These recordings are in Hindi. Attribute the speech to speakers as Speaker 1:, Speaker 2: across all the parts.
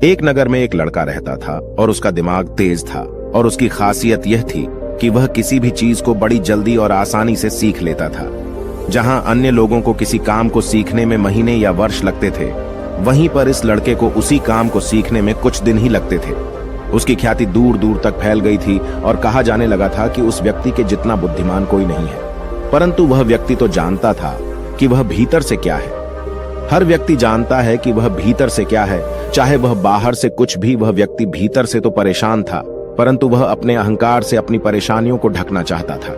Speaker 1: एक नगर में एक लड़का रहता था और उसका दिमाग तेज था और उसकी खासियत यह थी कि वह किसी भी चीज को बड़ी जल्दी और आसानी से सीख लेता था। जहां अन्य लोगों को किसी काम को सीखने में महीने या वर्ष लगते थे, वहीं पर इस लड़के को उसी काम को सीखने में कुछ दिन ही लगते थे। उसकी ख्याति दूर दूर तक फैल गई थी और कहा जाने लगा था कि उस व्यक्ति के जितना बुद्धिमान कोई नहीं है। परंतु वह व्यक्ति तो जानता था कि वह भीतर से क्या है। हर व्यक्ति जानता है कि वह भीतर से क्या है, चाहे वह बाहर से कुछ भी। वह व्यक्ति भीतर से तो परेशान था, परंतु वह अपने अहंकार से अपनी परेशानियों को ढकना चाहता था।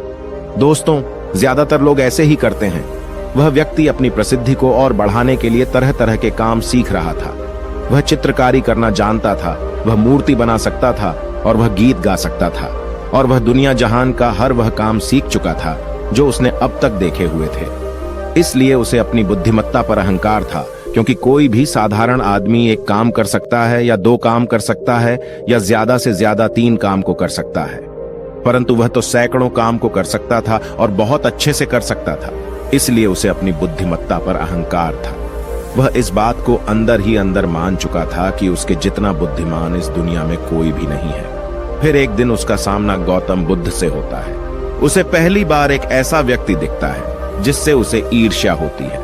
Speaker 1: दोस्तों, ज्यादातर लोग ऐसे ही करते हैं। वह व्यक्ति अपनी प्रसिद्धि को और बढ़ाने के लिए तरह तरह के काम सीख रहा था। वह चित्रकारी करना जानता था, वह मूर्ति बना सकता था और वह गीत गा सकता था, और वह दुनिया जहान का हर वह काम सीख चुका था जो उसने अब तक देखे हुए थे। इसलिए उसे अपनी बुद्धिमत्ता पर अहंकार था, क्योंकि कोई भी साधारण आदमी एक काम कर सकता है या दो काम कर सकता है या ज्यादा से ज्यादा 3 काम को कर सकता है, परंतु वह तो सैकड़ों काम को कर सकता था और बहुत अच्छे से कर सकता था। इसलिए उसे अपनी बुद्धिमत्ता पर अहंकार था। वह इस बात को अंदर ही अंदर मान चुका था कि उसके जितना बुद्धिमान इस दुनिया में कोई भी नहीं है। फिर एक दिन उसका सामना गौतम बुद्ध से होता है। उसे पहली बार एक ऐसा व्यक्ति दिखता है जिससे उसे ईर्ष्या होती है।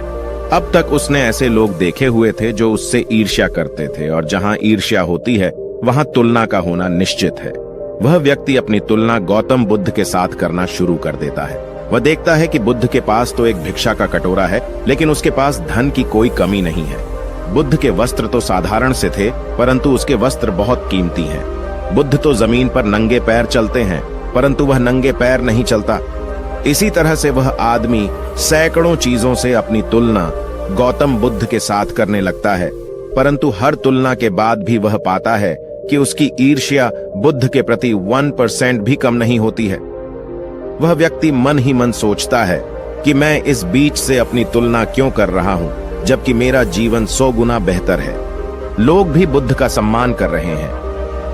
Speaker 1: अब तक उसने ऐसे लोग देखे हुए थे जो उससे ईर्ष्या करते थे, और जहां ईर्ष्या होती है वहां तुलना का होना निश्चित है। वह व्यक्ति अपनी तुलना गौतम बुद्ध के साथ करना शुरू कर देता है। वह देखता है कि बुद्ध के पास तो एक भिक्षा का कटोरा है, लेकिन उसके पास धन की कोई कमी नहीं है। बुद्ध के वस्त्र तो साधारण से थे, परंतु उसके वस्त्र बहुत कीमती हैं। बुद्ध तो जमीन पर नंगे पैर चलते हैं, परंतु वह नंगे पैर नहीं चलता। इसी तरह से वह आदमी सैकड़ों चीजों से अपनी तुलना गौतम बुद्ध के साथ करने लगता है, परंतु हर तुलना के बाद भी वह पाता है कि उसकी ईर्ष्या बुद्ध के प्रति 1% भी कम नहीं होती है। वह व्यक्ति मन ही मन सोचता है कि मैं इस बीच से अपनी तुलना क्यों कर रहा हूं, जबकि मेरा जीवन 100 गुना बेहतर है। लोग भी बुद्ध का सम्मान कर रहे हैं।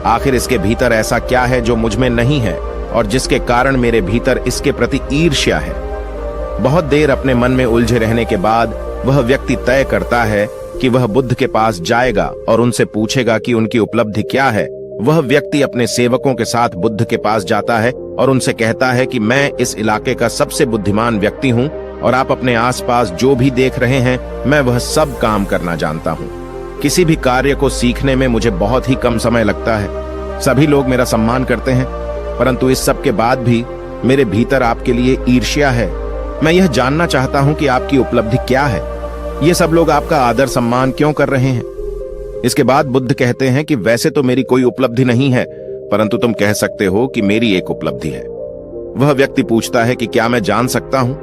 Speaker 1: आखिर इसके भीतर ऐसा क्या है जो मुझ में नहीं है और जिसके कारण मेरे भीतर इसके प्रति ईर्ष्या है। बहुत देर अपने मन में उलझे रहने के बाद वह व्यक्ति तय करता है कि वह बुद्ध के पास जाएगा और उनसे पूछेगा कि उनकी उपलब्धि क्या है। वह व्यक्ति अपने सेवकों के साथ बुद्ध के पास जाता है और उनसे कहता है कि मैं इस इलाके का सबसे बुद्धिमान व्यक्ति हूं और आप अपने आसपास जो भी देख रहे हैं मैं वह सब काम करना जानता हूं। किसी भी कार्य को सीखने में मुझे बहुत ही कम समय लगता है। सभी लोग मेरा सम्मान करते हैं, परंतु इस सब के बाद भी मेरे भीतर आपके लिए ईर्ष्या है। मैं यह जानना चाहता हूं कि आपकी उपलब्धि क्या है। ये सब लोग आपका आदर सम्मान क्यों कर रहे हैं? इसके बाद बुद्ध कहते हैं कि वैसे तो मेरी कोई उपलब्धि नहीं है, परंतु तुम कह सकते हो कि मेरी एक उपलब्धि है। वह व्यक्ति पूछता है कि क्या मैं जान सकता हूं?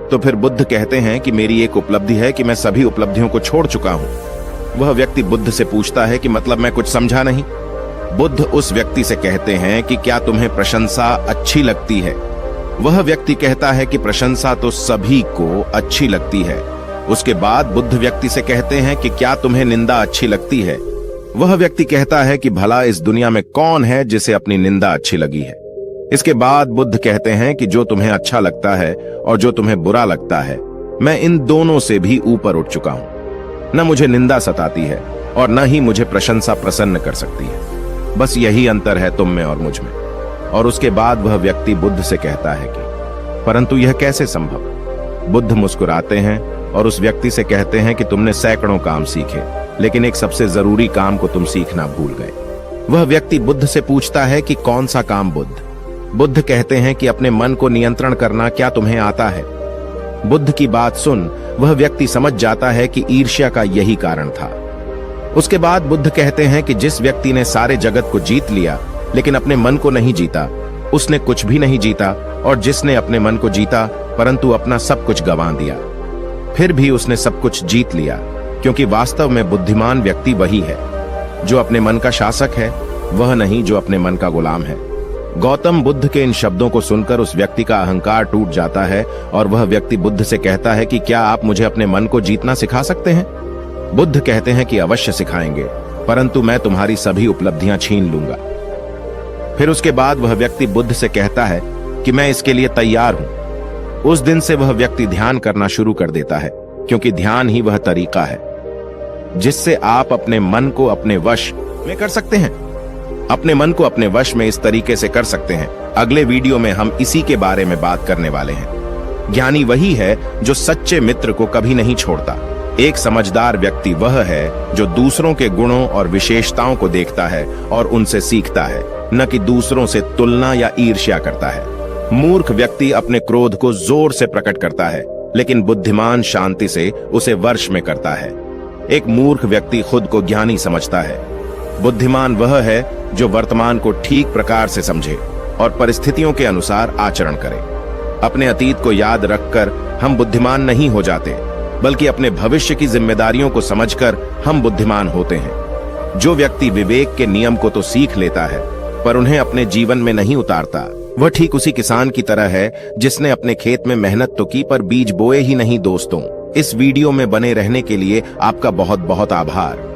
Speaker 1: तो फिर बुद्ध कहते हैं कि मेरी एक उपलब्धि है कि मैं सभी उपलब्धियों को छोड़ चुका हूं। वह व्यक्ति बुद्ध से पूछता है कि मतलब मैं कुछ समझा नहीं। बुद्ध उस व्यक्ति से कहते हैं कि क्या तुम्हें प्रशंसा अच्छी लगती है? वह व्यक्ति कहता है कि प्रशंसा तो सभी को अच्छी लगती है। उसके बाद बुद्ध व्यक्ति से कहते हैं कि क्या तुम्हें निंदा अच्छी लगती है? वह व्यक्ति कहता है कि भला इस दुनिया में कौन है जिसे अपनी निंदा अच्छी लगी है? इसके बाद बुद्ध कहते हैं कि जो तुम्हें अच्छा लगता है और जो तुम्हें बुरा लगता है, मैं इन दोनों से भी ऊपर उठ चुका हूं। न मुझे निंदा सताती है और न ही मुझे प्रशंसा प्रसन्न कर सकती है। बस यही अंतर है तुम में और मुझ में। और उसके बाद वह व्यक्ति बुद्ध से कहता है कि परंतु यह कैसे संभव? बुद्ध मुस्कुराते हैं और उस व्यक्ति से कहते हैं कि तुमने सैकड़ों काम सीखे, लेकिन एक सबसे जरूरी काम को तुम सीखना भूल गए। वह व्यक्ति बुद्ध से पूछता है कि कौन सा काम बुद्ध? बुद्ध कहते हैं कि अपने मन को नियंत्रण करना क्या तुम्हें आता है? बुद्ध की बात सुन वह व्यक्ति समझ जाता है कि ईर्ष्या का यही कारण था। उसके बाद बुद्ध कहते हैं कि जिस व्यक्ति ने सारे जगत को जीत लिया लेकिन अपने मन को नहीं जीता, उसने कुछ भी नहीं जीता, और जिसने अपने मन को जीता परंतु अपना सब कुछ गंवा दिया, फिर भी उसने सब कुछ जीत लिया, क्योंकि वास्तव में बुद्धिमान व्यक्ति वही है जो अपने मन का शासक है, वह नहीं जो अपने मन का गुलाम है। गौतम बुद्ध के इन शब्दों को सुनकर उस व्यक्ति का अहंकार टूट जाता है और वह व्यक्ति बुद्ध से कहता है कि क्या आप मुझे अपने मन को जीतना सिखा सकते हैं? बुद्ध कहते हैं कि अवश्य सिखाएंगे, परंतु मैं तुम्हारी सभी उपलब्धियां छीन लूंगा। फिर उसके बाद वह व्यक्ति बुद्ध से कहता है कि मैं इसके लिए तैयार हूं। उस दिन से वह व्यक्ति ध्यान करना शुरू कर देता है, क्योंकि ध्यान ही वह तरीका है जिससे आप अपने मन को अपने वश में कर सकते हैं। अपने मन को अपने वश में इस तरीके से कर सकते हैं। अगले वीडियो में हम इसी के बारे में बात करने वाले हैं। ज्ञानी वही है जो सच्चे मित्र को कभी नहीं छोड़ता। एक समझदार व्यक्ति वह है जो दूसरों के गुणों और विशेषताओं को देखता है और उनसे सीखता है, न कि दूसरों से तुलना या ईर्ष्या करता है। मूर्ख व्यक्ति अपने क्रोध को जोर से प्रकट करता है, लेकिन बुद्धिमान शांति से उसे वश में करता है। एक मूर्ख व्यक्ति खुद को ज्ञानी समझता है। बुद्धिमान वह है जो वर्तमान को ठीक प्रकार से समझे और परिस्थितियों के अनुसार आचरण करे। अपने अतीत को याद रखकर हम बुद्धिमान नहीं हो जाते, बल्कि अपने भविष्य की जिम्मेदारियों को समझकर हम बुद्धिमान होते हैं। जो व्यक्ति विवेक के नियम को तो सीख लेता है, पर उन्हें अपने जीवन में नहीं उतारता, वह ठीक उसी किसान की तरह है जिसने अपने खेत में मेहनत तो की पर बीज बोए ही नहीं। दोस्तों, इस वीडियो में बने रहने के लिए आपका बहुत बहुत आभार।